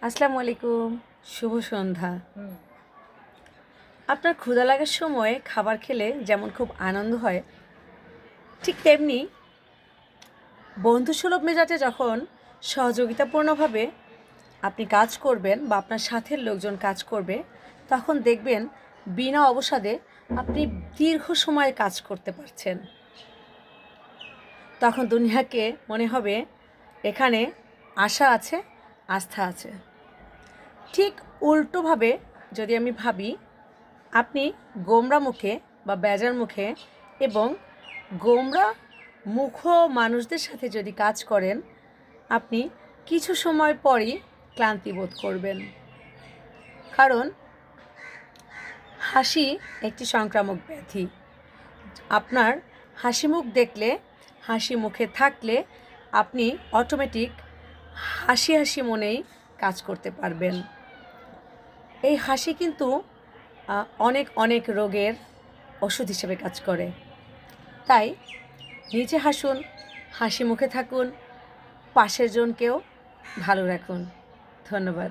আসসালামু আলাইকুম, শুভ সন্ধ্যা। আপনার ক্ষুধা লাগার সময় খাবার খেলে যেমন খুব আনন্দ হয়, ঠিক তেমনি বন্ধুসুলভ মেজাজে যখন সহযোগিতাপূর্ণভাবে আপনি কাজ করবেন বা আপনার সাথের লোকজন কাজ করবে, তখন দেখবেন বিনা অবসাদে আপনি দীর্ঘ সময় কাজ করতে পারছেন। তখন দুনিয়াকে মনে হবে এখানে আশা আছে, আস্থা আছে। ঠিক উল্টোভাবে যদি আমি ভাবি, আপনি গোমরা মুখে বা বেজার মুখে এবং গোমরা মুখ মানুষদের সাথে যদি কাজ করেন, আপনি কিছু সময় পরই ক্লান্তি বোধ করবেন। কারণ হাসি একটি সংক্রামক ব্যাধি। আপনার হাসি মুখ দেখলে, হাসি মুখে থাকলে আপনি অটোমেটিক হাসি হাসি মনেই কাজ করতে পারবেন। এই হাসি কিন্তু অনেক অনেক রোগের ওষুধ হিসেবে কাজ করে। তাই নিজে হাসুন, হাসি মুখে থাকুন, পাশের জনকেও ভালো রাখুন। ধন্যবাদ।